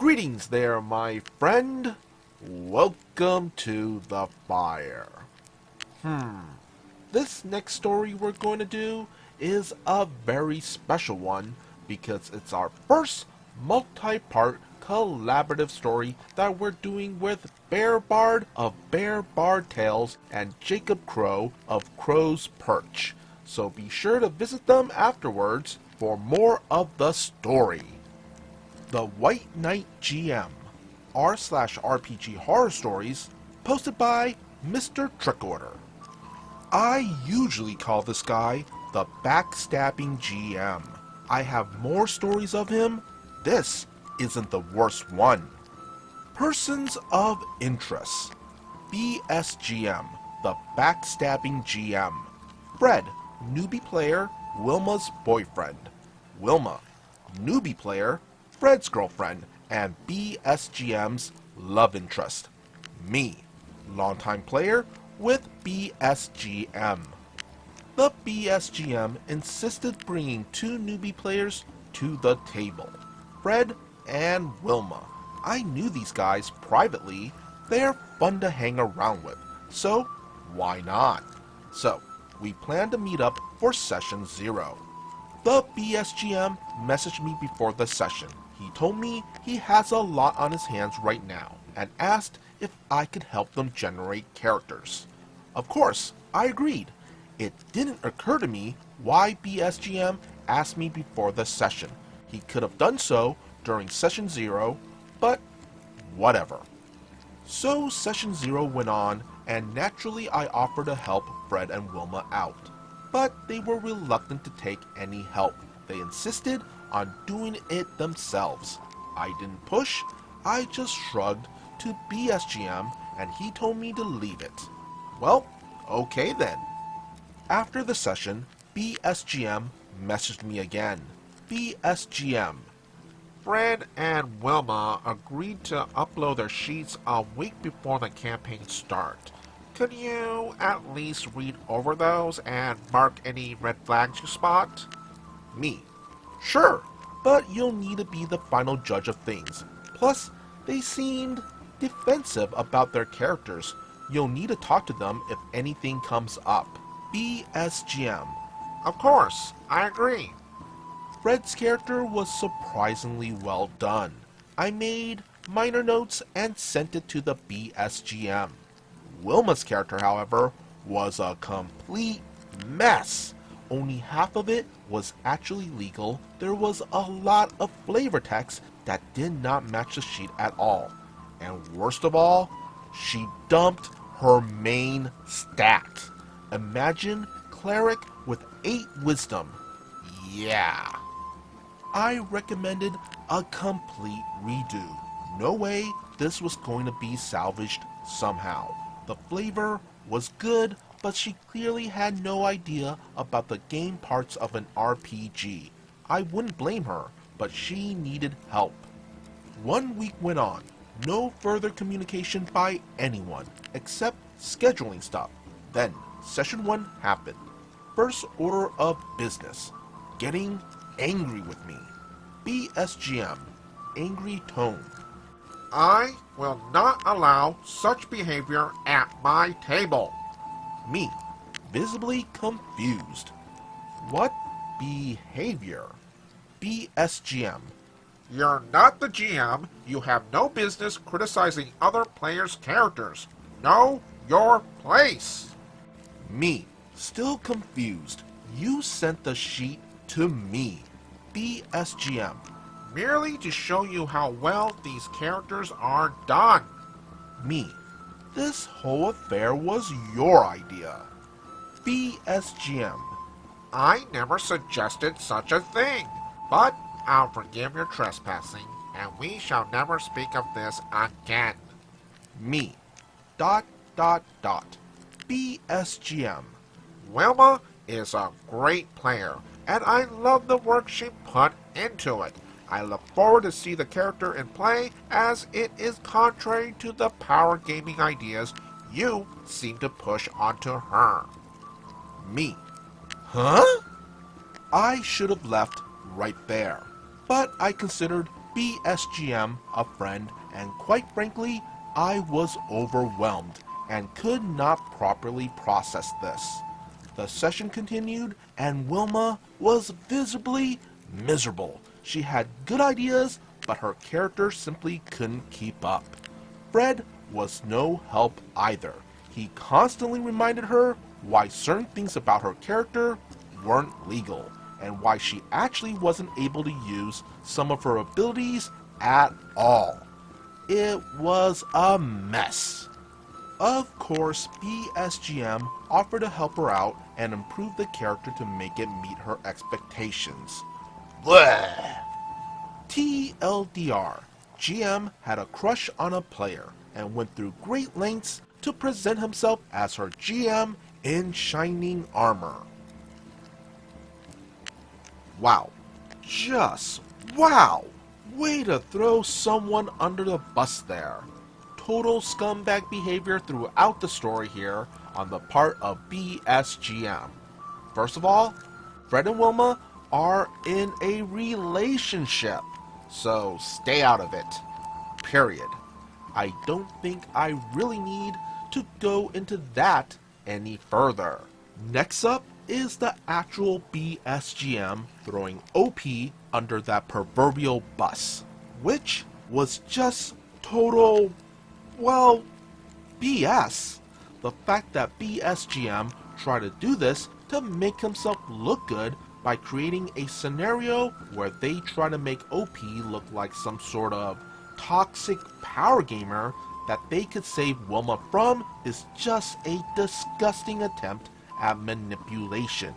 Greetings there, my friend. Welcome to the fire. This next story we're going to do is a very special one because it's our first multi-part collaborative story that we're doing with Bear Bard of Bear Bard Tales and Jacob Crow of Crow's Perch. So be sure to visit them afterwards for more of the story. The White Knight GM, r/RPG horror stories, posted by Mr. Trickorder. I usually call this guy the backstabbing GM. I have more stories of him. This isn't the worst one. Persons of Interest. BSGM, the backstabbing GM. Fred, newbie player, Wilma's boyfriend. Wilma, newbie player, Fred's girlfriend, and BSGM's love interest. Me, longtime player with BSGM. The BSGM insisted bringing two newbie players to the table, Fred and Wilma. I knew these guys privately. They're fun to hang around with, so why not? So, we plan to meet up for session 0. The BSGM messaged me before the session. He told me he has a lot on his hands right now and asked if I could help them generate characters. Of course, I agreed. It didn't occur to me why BSGM asked me before the session. He could have done so during session 0, but whatever. So session 0 went on, and naturally I offered to help Fred and Wilma out. But they were reluctant to take any help. They insisted on doing it themselves. I didn't push, I just shrugged to BSGM and he told me to leave it. Well, okay then. After the session, BSGM messaged me again. BSGM. Fred and Wilma agreed to upload their sheets a week before the campaign start. Could you at least read over those and mark any red flags you spot? Me. Sure, but you'll need to be the final judge of things. Plus, they seemed defensive about their characters. You'll need to talk to them if anything comes up. BSGM. Of course, I agree. Fred's character was surprisingly well done. I made minor notes and sent it to the BSGM. Wilma's character, however, was a complete mess. Only half of it was actually legal. There was a lot of flavor text that did not match the sheet at all. And worst of all, she dumped her main stat. Imagine cleric with 8 wisdom. Yeah. I recommended a complete redo. No way this was going to be salvaged somehow. The flavor was good, but she clearly had no idea about the game parts of an RPG. I wouldn't blame her, but she needed help. 1 week went on. No further communication by anyone, except scheduling stuff. Then, session 1 happened. First order of business. Getting angry with me. BSGM. Angry tone. I will not allow such behavior at my table. Me, visibly confused. What behavior? BSGM. You're not the GM. You have no business criticizing other players' characters. Know your place. Me, still confused. You sent the sheet to me. BSGM. Merely to show you how well these characters are done. Me. This whole affair was your idea. BSGM. I never suggested such a thing, but I'll forgive your trespassing, and we shall never speak of this again. Me. ... BSGM. Wilma is a great player, and I love the work she put into it. I look forward to see the character in play, as it is contrary to the power gaming ideas you seem to push onto her. Me. Huh? I should have left right there, but I considered BSGM a friend, and quite frankly, I was overwhelmed and could not properly process this. The session continued, and Wilma was visibly miserable. She had good ideas, but her character simply couldn't keep up. Fred was no help either. He constantly reminded her why certain things about her character weren't legal, and why she actually wasn't able to use some of her abilities at all. It was a mess. Of course, BSGM offered to help her out and improve the character to make it meet her expectations. Bleh! TLDR, GM had a crush on a player and went through great lengths to present himself as her GM in shining armor. Wow. Just wow! Way to throw someone under the bus there. Total scumbag behavior throughout the story here on the part of BSGM. First of all, Fred and Wilma are in a relationship, so stay out of it. Period. I don't think I really need to go into that any further. Next up is the actual BSGM throwing OP under that proverbial bus, which was just total, well, BS. The fact that BSGM tried to do this to make himself look good by creating a scenario where they try to make OP look like some sort of toxic power gamer that they could save Wilma from is just a disgusting attempt at manipulation.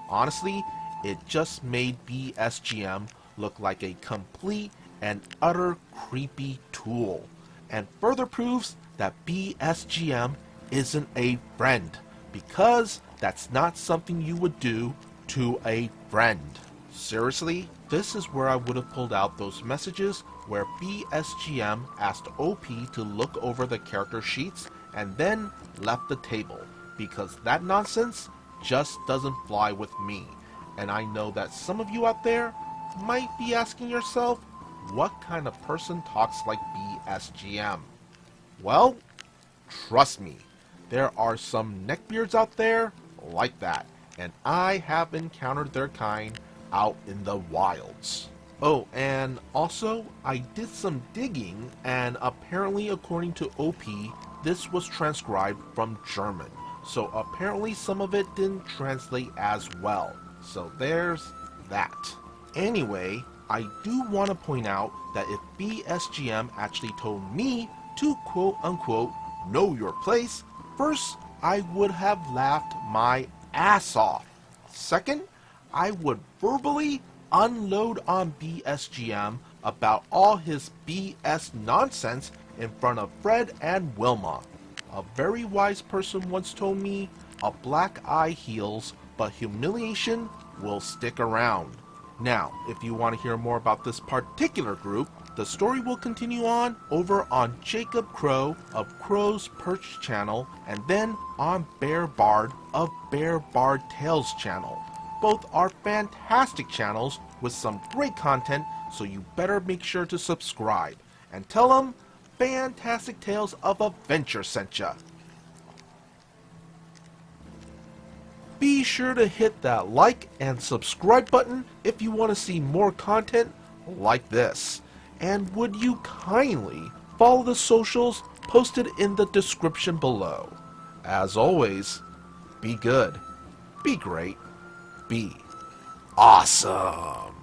Honestly, it just made BSGM look like a complete and utter creepy tool, and further proves that BSGM isn't a friend, because that's not something you would do to a friend. Seriously, this is where I would have pulled out those messages where BSGM asked OP to look over the character sheets and then left the table, because that nonsense just doesn't fly with me. And I know that some of you out there might be asking yourself, what kind of person talks like BSGM? Well, trust me, there are some neckbeards out there like that, and I have encountered their kind out in the wilds. Oh, and also, I did some digging, and apparently according to OP, this was transcribed from German. So apparently some of it didn't translate as well. So there's that. Anyway, I do want to point out that if BSGM actually told me to quote-unquote know your place, first, I would have laughed my ass off. Second, I would verbally unload on BSGM about all his BS nonsense in front of Fred and Wilma. A very wise person once told me, a black eye heals, but humiliation will stick around. Now, if you want to hear more about this particular group, the story will continue on over on Jacob Crow of Crow's Perch channel, and then on Bear Bard of Bear Bard Tales channel. Both are fantastic channels with some great content, so you better make sure to subscribe and tell them Fantastic Tales of Adventure sent ya. Be sure to hit that like and subscribe button if you want to see more content like this. And would you kindly follow the socials posted in the description below. As always, be good, be great, be awesome.